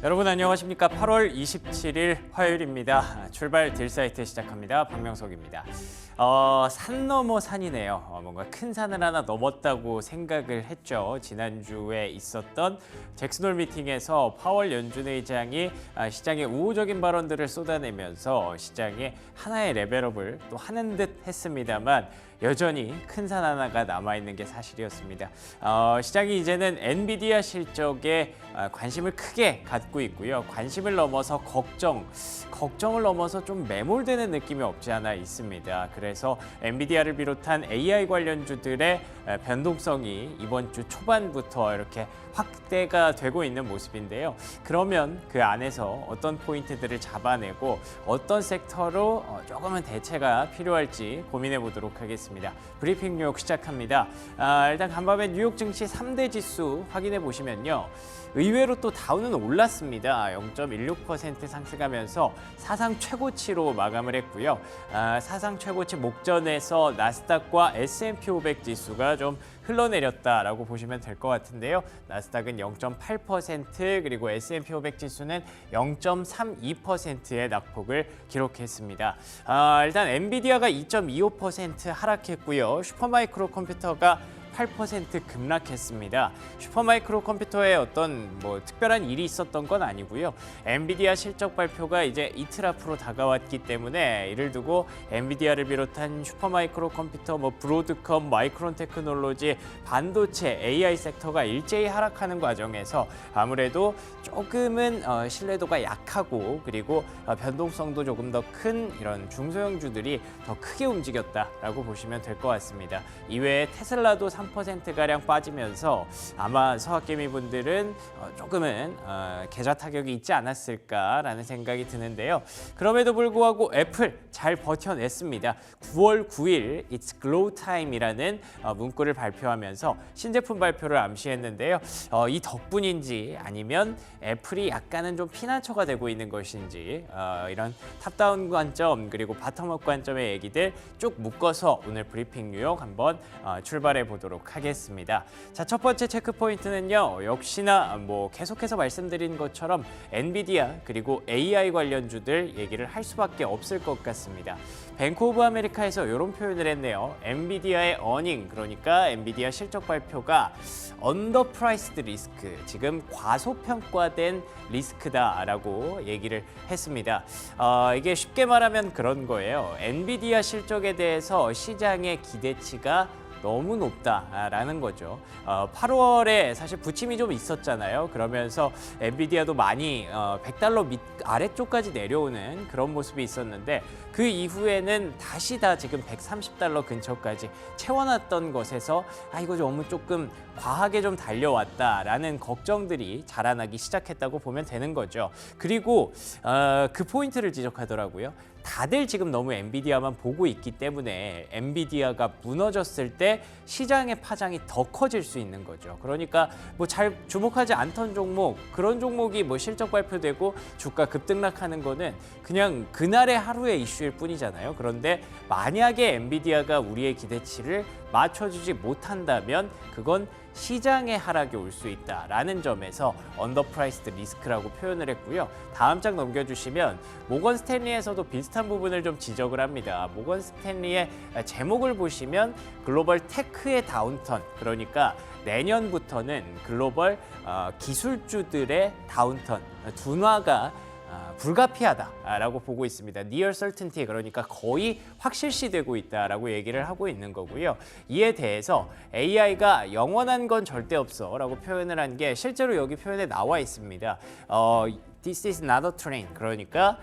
여러분 안녕하십니까? 8월 27일 화요일입니다. 출발 딜사이트 시작합니다. 박명석입니다. 산 넘어 산이네요. 뭔가 큰 산을 하나 넘었다고 생각을 했죠. 지난주에 있었던 잭슨홀 미팅에서 파월 연준 의장이 시장에 우호적인 발언들을 쏟아내면서 시장에 하나의 레벨업을 또 하는 듯 했습니다만 여전히 큰 산 하나가 남아있는 게 사실이었습니다. 시장이 이제는 엔비디아 실적에 관심을 크게 갖고 있고요. 관심을 넘어서 걱정을 넘어서 좀 매몰되는 느낌이 없지 않아 있습니다. 그래서 엔비디아를 비롯한 AI 관련주들의 변동성이 이번 주 초반부터 이렇게 확대가 되고 있는 모습인데요. 그러면 그 안에서 어떤 포인트들을 잡아내고 어떤 섹터로 조금은 대체가 필요할지 고민해 보도록 하겠습니다. 브리핑 뉴욕 시작합니다. 일단 간밤에 뉴욕 증시 3대 지수 확인해 보시면요. 의외로 또 다우는 올랐습니다. 0.16% 상승하면서 사상 최고치로 마감을 했고요. 사상 최고치 목전에서 나스닥과 S&P 500 지수가 좀 흘러내렸다라고 보시면 될 것 같은데요. 나스닥은 0.8% 그리고 S&P 500 지수는 0.32%의 낙폭을 기록했습니다. 일단 엔비디아가 2.25% 하락했고요. 슈퍼마이크로 컴퓨터가 8% 급락했습니다. 슈퍼마이크로 컴퓨터에 어떤 특별한 일이 있었던 건 아니고요. 엔비디아 실적 발표가 이제 이틀 앞으로 다가왔기 때문에 이를 두고 엔비디아를 비롯한 슈퍼마이크로 컴퓨터, 브로드컴, 마이크론 테크놀로지, 반도체, AI 섹터가 일제히 하락하는 과정에서 아무래도 조금은 신뢰도가 약하고 그리고 변동성도 조금 더 큰 이런 중소형주들이 더 크게 움직였다라고 보시면 될 것 같습니다. 이외에 테슬라도 3%가량 빠지면서 아마 서학개미 분들은 조금은 계좌 타격이 있지 않았을까라는 생각이 드는데요. 그럼에도 불구하고 애플 잘 버텨냈습니다. 9월 9일 It's Glow Time이라는 문구를 발표하면서 신제품 발표를 암시했는데요. 이 덕분인지 아니면 애플이 약간은 좀 피난처가 되고 있는 것인지 이런 탑다운 관점 그리고 바텀업 관점의 얘기들 쭉 묶어서 오늘 브리핑 뉴욕 한번 출발해 보도록 하겠습니다. 자, 첫 번째 체크 포인트는요. 역시나 계속해서 말씀드린 것처럼 엔비디아 그리고 AI 관련주들 얘기를 할 수밖에 없을 것 같습니다. 뱅크 오브 아메리카에서 이런 표현을 했네요. 엔비디아의 어닝, 그러니까 엔비디아 실적 발표가 언더프라이스드 리스크, 지금 과소평가된 리스크다라고 얘기를 했습니다. 이게 쉽게 말하면 그런 거예요. 엔비디아 실적에 대해서 시장의 기대치가 너무 높다라는 거죠. 8월에 사실 부침이 좀 있었잖아요. 그러면서 엔비디아도 많이 $100 아래쪽까지 내려오는 그런 모습이 있었는데 그 이후에는 다시 다 지금 $130 근처까지 채워놨던 것에서 이거 너무 조금 과하게 좀 달려왔다라는 걱정들이 자라나기 시작했다고 보면 되는 거죠. 그리고 그 포인트를 지적하더라고요. 다들 지금 너무 엔비디아만 보고 있기 때문에 엔비디아가 무너졌을 때 시장의 파장이 더 커질 수 있는 거죠. 그러니까 잘 주목하지 않던 종목, 그런 종목이 실적 발표되고 주가 급등락하는 거는 그냥 그날의 하루의 이슈일 뿐이잖아요. 그런데 만약에 엔비디아가 우리의 기대치를 맞춰주지 못한다면 그건 시장의 하락이 올 수 있다라는 점에서 언더프라이스드 리스크라고 표현을 했고요. 다음 장 넘겨주시면 모건 스탠리에서도 비슷한 부분을 좀 지적을 합니다. 모건 스탠리의 제목을 보시면 글로벌 테크의 다운턴, 그러니까 내년부터는 글로벌 기술주들의 다운턴, 둔화가 불가피하다라고 보고 있습니다. Near certainty, 그러니까 거의 확실시되고 있다라고 얘기를 하고 있는 거고요. 이에 대해서 AI가 영원한 건 절대 없어라고 표현을 한 게 실제로 여기 표현에 나와 있습니다. This is not a train, 그러니까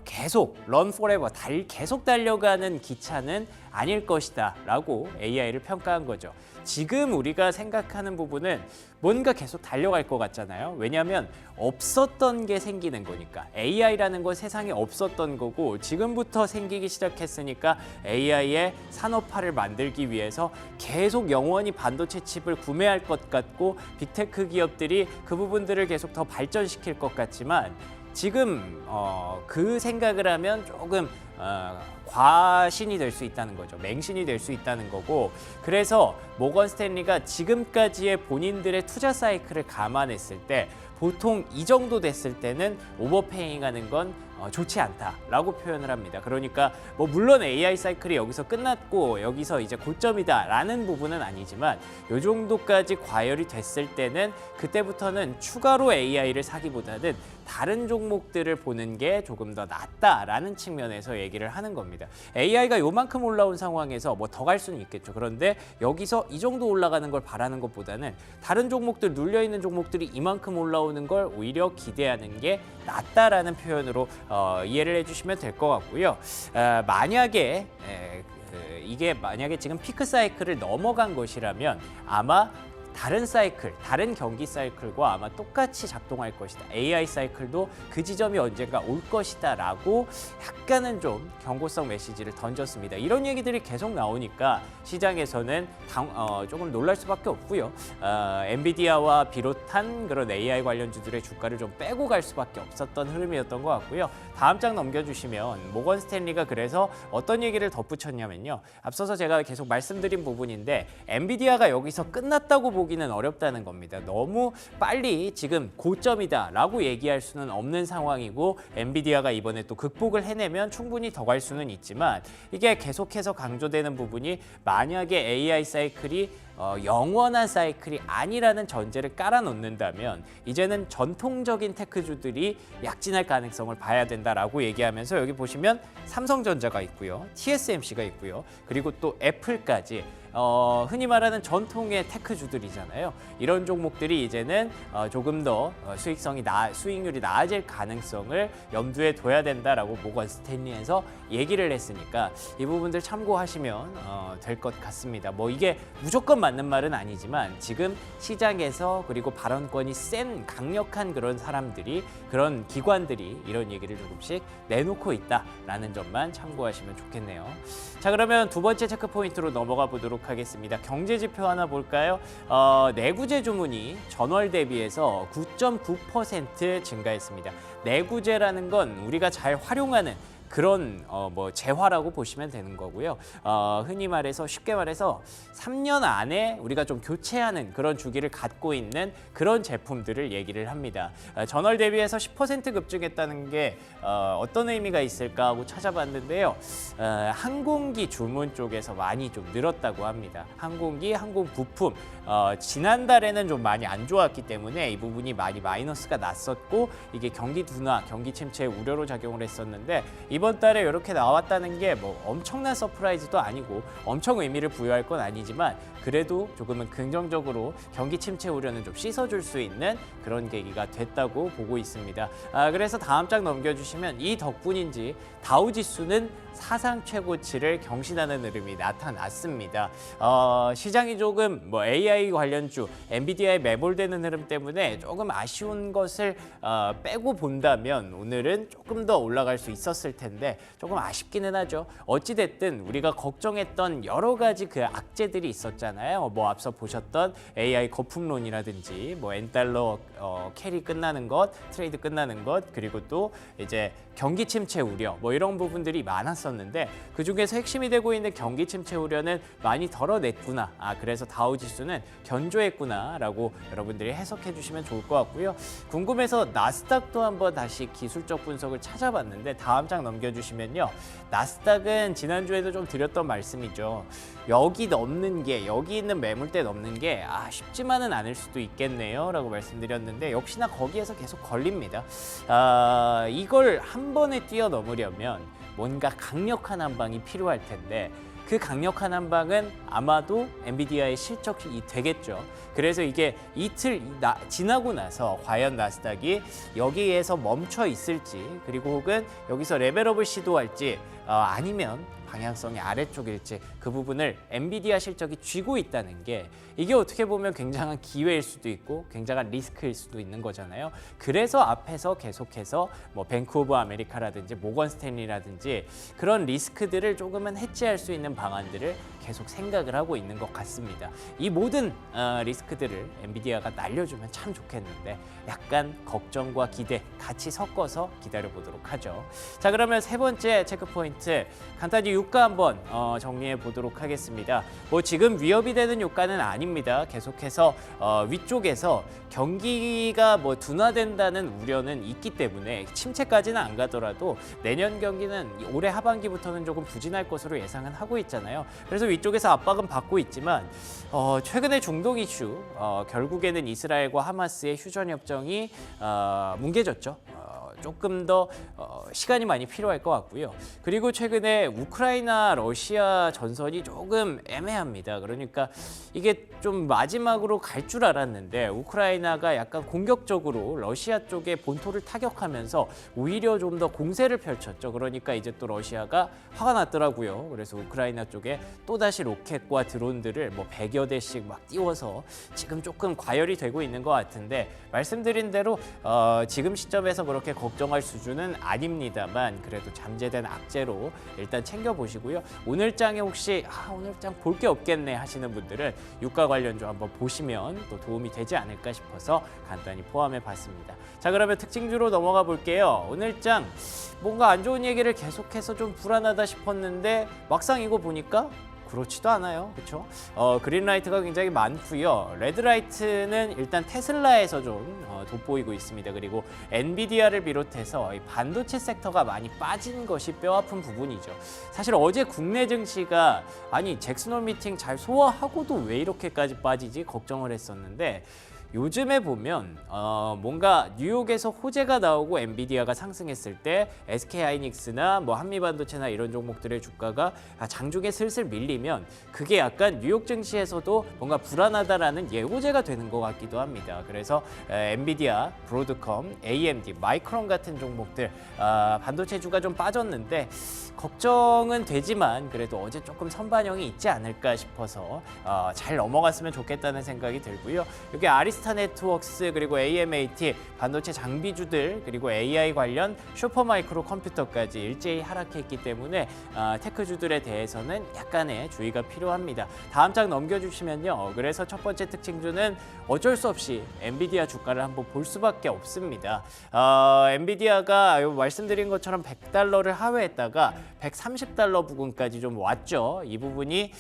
계속 run forever, 계속 달려가는 기차는 아닐 것이다 라고 AI를 평가한 거죠. 지금 우리가 생각하는 부분은 뭔가 계속 달려갈 것 같잖아요. 왜냐하면 없었던 게 생기는 거니까. AI라는 건 세상에 없었던 거고 지금부터 생기기 시작했으니까 AI의 산업화를 만들기 위해서 계속 영원히 반도체 칩을 구매할 것 같고 빅테크 기업들이 그 부분들을 계속 더 발전시킬 것 같지만 지금 그 생각을 하면 조금 과신이 될 수 있다는 거죠. 맹신이 될 수 있다는 거고, 그래서 모건 스탠리가 지금까지의 본인들의 투자 사이클을 감안했을 때 보통 이 정도 됐을 때는 오버페잉하는 건 좋지 않다라고 표현을 합니다. 그러니까 뭐 물론 AI 사이클이 여기서 끝났고 여기서 이제 고점이다라는 부분은 아니지만 이 정도까지 과열이 됐을 때는 그때부터는 추가로 AI를 사기보다는 다른 종목들을 보는 게 조금 더 낫다라는 측면에서 얘기를 하는 겁니다. AI가 요만큼 올라온 상황에서 뭐 더 갈 수는 있겠죠. 그런데 여기서 이 정도 올라가는 걸 바라는 것보다는 다른 종목들, 눌려있는 종목들이 이만큼 올라오는 걸 오히려 기대하는 게 낫다라는 표현으로 이해를 해주시면 될 것 같고요. 만약에 이게 만약에 지금 피크 사이클을 넘어간 것이라면 아마 다른 사이클, 다른 경기 사이클과 아마 똑같이 작동할 것이다. AI 사이클도 그 지점이 언젠가 올 것이다 라고 약간은 좀 경고성 메시지를 던졌습니다. 이런 얘기들이 계속 나오니까 시장에서는 조금 놀랄 수밖에 없고요. 엔비디아와 비롯한 그런 AI 관련주들의 주가를 좀 빼고 갈 수밖에 없었던 흐름이었던 것 같고요. 다음 장 넘겨주시면 모건 스탠리가 그래서 어떤 얘기를 덧붙였냐면요. 앞서서 제가 계속 말씀드린 부분인데 엔비디아가 여기서 끝났다고 보기는 어렵다는 겁니다. 너무 빨리 지금 고점이다라고 얘기할 수는 없는 상황이고 엔비디아가 이번에 또 극복을 해내면 충분히 더 갈 수는 있지만 이게 계속해서 강조되는 부분이 만약에 AI 사이클이 영원한 사이클이 아니라는 전제를 깔아놓는다면 이제는 전통적인 테크주들이 약진할 가능성을 봐야 된다라고 얘기하면서 여기 보시면 삼성전자가 있고요. TSMC가 있고요. 그리고 또 애플까지 흔히 말하는 전통의 테크주들이잖아요. 이런 종목들이 이제는 조금 더 수익률이 낮아질 가능성을 염두에 둬야 된다라고 모건 스탠리에서 얘기를 했으니까 이 부분들 참고하시면 될 것 같습니다. 뭐 이게 무조건 맞는 말은 아니지만 지금 시장에서 그리고 발언권이 센 강력한 그런 사람들이 그런 기관들이 이런 얘기를 조금씩 내놓고 있다라는 점만 참고하시면 좋겠네요. 자, 그러면 두 번째 체크 포인트로 넘어가 보도록 하겠습니다. 경제 지표 하나 볼까요? 내구재 주문이 전월 대비해서 9.9% 증가했습니다. 내구재라는 건 우리가 잘 활용하는 그런 재화라고 보시면 되는 거고요. 흔히 말해서 쉽게 말해서 3년 안에 우리가 좀 교체하는 그런 주기를 갖고 있는 그런 제품들을 얘기를 합니다. 전월 대비해서 10% 급증했다는 게 어떤 의미가 있을까 하고 찾아봤는데요. 항공기 주문 쪽에서 많이 좀 늘었다고 합니다. 항공기, 항공 부품 지난달에는 좀 많이 안 좋았기 때문에 이 부분이 많이 마이너스가 났었고 이게 경기 둔화, 경기 침체의 우려로 작용을 했었는데 이번 달에 이렇게 나왔다는 게 뭐 엄청난 서프라이즈도 아니고 엄청 의미를 부여할 건 아니지만 그래도 조금은 긍정적으로 경기 침체 우려는 좀 씻어줄 수 있는 그런 계기가 됐다고 보고 있습니다. 그래서 다음 장 넘겨주시면 이 덕분인지 다우지수는 사상 최고치를 경신하는 흐름이 나타났습니다. 시장이 조금 AI 관련주, 엔비디아에 매몰되는 흐름 때문에 조금 아쉬운 것을 빼고 본다면 오늘은 조금 더 올라갈 수 있었을 텐데 조금 아쉽기는 하죠. 어찌됐든 우리가 걱정했던 여러 가지 그 악재들이 있었잖아요. 뭐 앞서 보셨던 AI 거품론이라든지 뭐 엔달러 캐리 끝나는 것, 트레이드 끝나는 것, 그리고 또 이제 경기 침체 우려 뭐 이런 부분들이 많았었는데 그중에서 핵심이 되고 있는 경기 침체 우려는 많이 덜어냈구나. 그래서 다우지수는 견조했구나라고 여러분들이 해석해 주시면 좋을 것 같고요. 궁금해서 나스닥도 한번 다시 기술적 분석을 찾아봤는데 다음 장 넘겨주시면요. 나스닥은 지난주에도 좀 드렸던 말씀이죠. 여기 있는 매물대 넘는 게 쉽지만은 않을 수도 있겠네요 라고 말씀드렸는데 역시나 거기에서 계속 걸립니다. 이걸 한 번에 뛰어넘으려면 뭔가 강력한 한 방이 필요할 텐데 그 강력한 한 방은 아마도 엔비디아의 실적이 되겠죠. 그래서 이게 이틀 지나고 나서 과연 나스닥이 여기에서 멈춰 있을지 그리고 혹은 여기서 레벨업을 시도할지 아니면 방향성이 아래쪽일지 그 부분을 엔비디아 실적이 쥐고 있다는 게 이게 어떻게 보면 굉장한 기회일 수도 있고 굉장한 리스크일 수도 있는 거잖아요. 그래서 앞에서 계속해서 뭐 뱅크 오브 아메리카라든지 모건 스탠리라든지 그런 리스크들을 조금은 해지할 수 있는 방안들을 계속 생각을 하고 있는 것 같습니다. 이 모든 리스크들을 엔비디아가 날려주면 참 좋겠는데 약간 걱정과 기대 같이 섞어서 기다려보도록 하죠. 자, 그러면 세 번째 체크 포인트 포인트 간단히 유가 한번 정리해 보도록 하겠습니다. 뭐 지금 위협이 되는 유가는 아닙니다. 계속해서 위쪽에서 경기가 뭐 둔화된다는 우려는 있기 때문에 침체까지는 안 가더라도 내년 경기는 올해 하반기부터는 조금 부진할 것으로 예상은 하고 있잖아요. 그래서 위쪽에서 압박은 받고 있지만 최근에 중동 이슈 결국에는 이스라엘과 하마스의 휴전 협정이 뭉개졌죠. 조금 더 시간이 많이 필요할 것 같고요. 그리고 최근에 우크라이나 러시아 전선이 조금 애매합니다. 그러니까 이게 좀 마지막으로 갈 줄 알았는데 우크라이나가 약간 공격적으로 러시아 쪽에 본토를 타격하면서 오히려 좀 더 공세를 펼쳤죠. 그러니까 이제 또 러시아가 화가 났더라고요. 그래서 우크라이나 쪽에 또다시 로켓과 드론들을 뭐 100여 대씩 막 띄워서 지금 조금 과열이 되고 있는 것 같은데 말씀드린 대로 지금 시점에서 그렇게 걱정할 수준은 아닙니다만 그래도 잠재된 악재로 일단 챙겨보시고요. 오늘장에 혹시 오늘장 볼 게 없겠네 하시는 분들은 유가 관련주 한번 보시면 또 도움이 되지 않을까 싶어서 간단히 포함해 봤습니다. 자, 그러면 특징주로 넘어가 볼게요. 오늘장 뭔가 안 좋은 얘기를 계속해서 좀 불안하다 싶었는데 막상 이거 보니까 그렇지도 않아요. 그렇죠? 그린라이트가 굉장히 많고요. 레드라이트는 일단 테슬라에서 좀 돋보이고 있습니다. 그리고 엔비디아를 비롯해서 이 반도체 섹터가 많이 빠진 것이 뼈아픈 부분이죠. 사실 어제 국내 증시가 잭슨홀 미팅 잘 소화하고도 왜 이렇게까지 빠지지 걱정을 했었는데 요즘에 보면 뭔가 뉴욕에서 호재가 나오고 엔비디아가 상승했을 때 SK하이닉스나 뭐 한미반도체나 이런 종목들의 주가가 장중에 슬슬 밀리면 그게 약간 뉴욕 증시에서도 뭔가 불안하다라는 예고제가 되는 것 같기도 합니다. 그래서 엔비디아, 브로드컴, AMD, 마이크론 같은 종목들 반도체주가 좀 빠졌는데 걱정은 되지만 그래도 어제 조금 선반영이 있지 않을까 싶어서 잘 넘어갔으면 좋겠다는 생각이 들고요. 여기 아리스타 네트워크스 그리고 AMAT 반도체 장비주들 그리고 AI 관련 슈퍼마이크로 컴퓨터까지 일제히 하락했기 때문에 테크주들에 대해서는 약간의 주의가 필요합니다. 다음 장 넘겨주시면요. 그래서 첫 번째 특징주는 어쩔 수 없이 엔비디아 주가를 한번 볼 수밖에 없습니다. 엔비디아가 말씀드린 것처럼 $100를 하회했다가 $130 부근까지 좀 왔죠. 이 부분이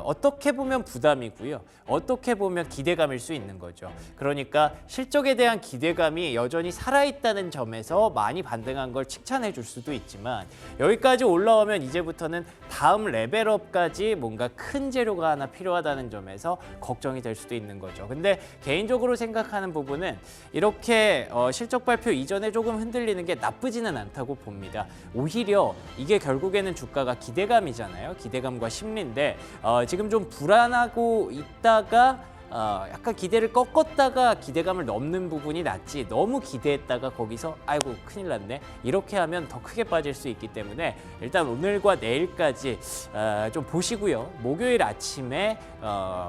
어떻게 보면 부담이고요. 어떻게 보면 기대감일 수 있는 거죠. 그러니까 실적에 대한 기대감이 여전히 살아있다는 점에서 많이 반등한 걸 칭찬해 줄 수도 있지만 여기까지 올라오면 이제부터는 다음 레벨업까지 뭔가 큰 재료가 하나 필요하다는 점에서 걱정이 될 수도 있는 거죠. 근데 개인적으로 생각하는 부분은 이렇게 실적 발표 이전에 조금 흔들리는 게 나쁘지는 않다고 봅니다. 오히려 이게 결국에는 주가가 기대감이잖아요. 기대감과 심리인데 지금 좀 불안하고 있다가 약간 기대를 꺾었다가 기대감을 넘는 부분이 낫지 너무 기대했다가 거기서 아이고 큰일 났네 이렇게 하면 더 크게 빠질 수 있기 때문에 일단 오늘과 내일까지 좀 보시고요. 목요일 아침에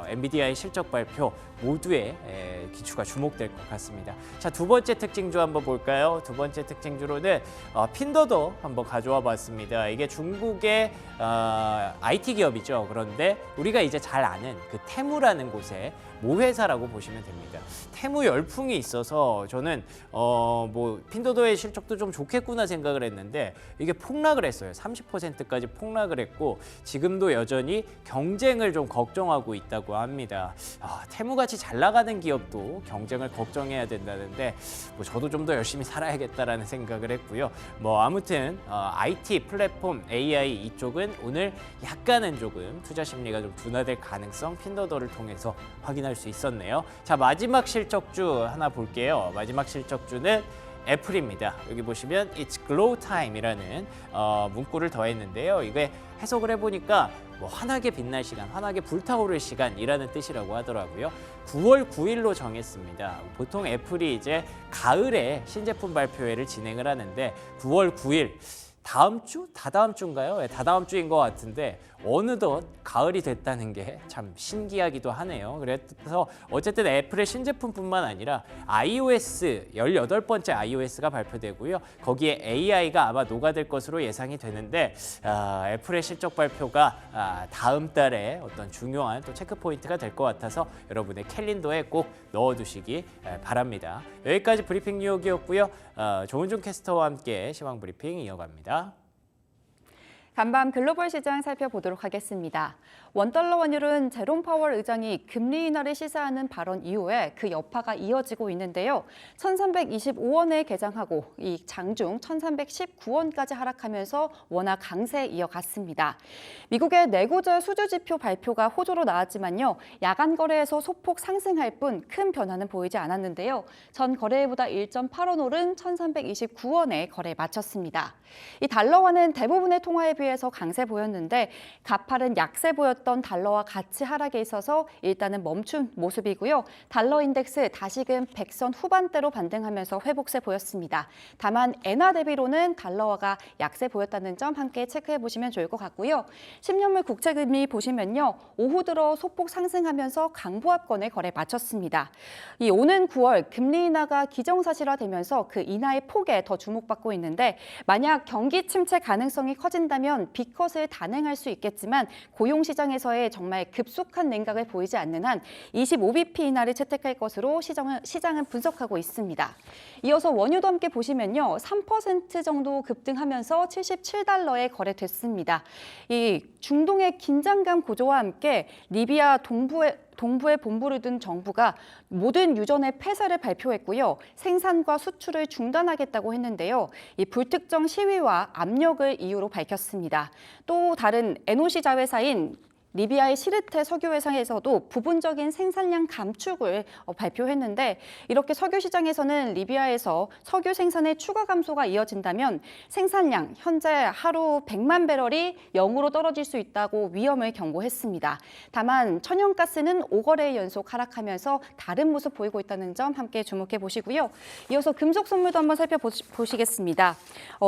엔비디아의 실적 발표 모두의 기추가 주목될 것 같습니다. 자, 두 번째 특징주 한번 볼까요? 두 번째 특징주로는 핀더도 한번 가져와 봤습니다. 이게 중국의 IT 기업이죠. 그런데 우리가 이제 잘 아는 그 테무라는 곳에 모회사라고 보시면 됩니다. 테무 열풍이 있어서 저는 뭐 핀도도의 실적도 좀 좋겠구나 생각을 했는데 이게 폭락을 했어요. 30%까지 폭락을 했고 지금도 여전히 경쟁을 좀 걱정하고 있다고 합니다. 테무같이 잘 나가는 기업도 경쟁을 걱정해야 된다는데 뭐 저도 좀 더 열심히 살아야겠다라는 생각을 했고요. 뭐 아무튼 IT 플랫폼 AI 이쪽은 오늘 약간은 조금 투자 심리가 좀 둔화될 가능성 핀도도를 통해서 확인할 수 있었네요. 자, 마지막 실적주 하나 볼게요. 마지막 실적주는 애플입니다. 여기 보시면 It's Glow Time이라는 문구를 더했는데요. 이게 해석을 해보니까 뭐 환하게 빛날 시간, 환하게 불타오를 시간이라는 뜻이라고 하더라고요. 9월 9일로 정했습니다. 보통 애플이 이제 가을에 신제품 발표회를 진행을 하는데 9월 9일 다음 주? 다다음 주인가요? 네, 다다음 주인 것 같은데 어느덧 가을이 됐다는 게 참 신기하기도 하네요. 그래서 어쨌든 애플의 신제품뿐만 아니라 iOS 18번째 iOS가 발표되고요. 거기에 AI가 아마 녹아들 것으로 예상이 되는데 애플의 실적 발표가 다음 달에 어떤 중요한 또 체크 포인트가 될 것 같아서 여러분의 캘린더에 꼭 넣어두시기 바랍니다. 여기까지 브리핑 뉴욕이었고요. 조은중 캐스터와 함께 시황 브리핑 이어갑니다. 간밤 글로벌 시장 살펴보도록 하겠습니다. 원달러 환율은 제롬 파월 의장이 금리 인하를 시사하는 발언 이후에 그 여파가 이어지고 있는데요. 1,325원에 개장하고 이 장중 1,319원까지 하락하면서 원화 강세 이어갔습니다. 미국의 내구재 수주 지표 발표가 호조로 나왔지만요. 야간 거래에서 소폭 상승할 뿐 큰 변화는 보이지 않았는데요. 전 거래일보다 1.8원 오른 1,329원에 거래에 마쳤습니다. 이 달러화는 대부분의 통화에 비해서 강세 보였는데 가팔은 약세 보였던 달러와 같이 하락에 있어서 일단은 멈춘 모습이고요. 달러 인덱스 다시금 100선 후반대로 반등하면서 회복세 보였습니다. 다만 엔화 대비로는 달러화가 약세 보였다는 점 함께 체크해 보시면 좋을 것 같고요. 10년물 국채금리 보시면요. 오후 들어 소폭 상승하면서 강보합권에 거래 마쳤습니다. 이 오는 9월 금리 인하가 기정사실화되면서 그 인하의 폭에 더 주목받고 있는데 만약 경기 침체 가능성이 커진다면 B컷을 단행할 수 있겠지만 고용시장에서의 정말 급속한 냉각을 보이지 않는 한 25bp 인하를 채택할 것으로 시장은 분석하고 있습니다. 이어서 원유도 함께 보시면요. 3% 정도 급등하면서 77달러에 거래됐습니다. 이 중동의 긴장감 고조와 함께 리비아 동부에 본부를 둔 정부가 모든 유전의 폐쇄를 발표했고요. 생산과 수출을 중단하겠다고 했는데요. 이 불특정 시위와 압력을 이유로 밝혔습니다. 또 다른 NOC 자회사인 리비아의 시르테 석유회사에서도 부분적인 생산량 감축을 발표했는데 이렇게 석유 시장에서는 리비아에서 석유 생산의 추가 감소가 이어진다면 생산량 현재 하루 100만 배럴이 0으로 떨어질 수 있다고 위험을 경고했습니다. 다만 천연가스는 5거래 연속 하락하면서 다른 모습 보이고 있다는 점 함께 주목해 보시고요. 이어서 금속 선물도 한번 살펴보시겠습니다.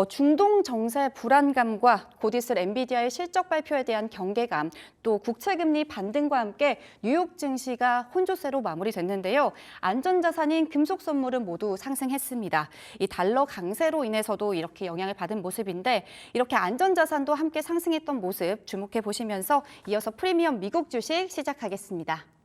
중동 정세 불안감과 곧 있을 엔비디아의 실적 발표에 대한 경계감 또 국채금리 반등과 함께 뉴욕 증시가 혼조세로 마무리됐는데요. 안전자산인 금속 선물은 모두 상승했습니다. 이 달러 강세로 인해서도 이렇게 영향을 받은 모습인데 이렇게 안전자산도 함께 상승했던 모습 주목해 보시면서 이어서 프리미엄 미국 주식 시작하겠습니다.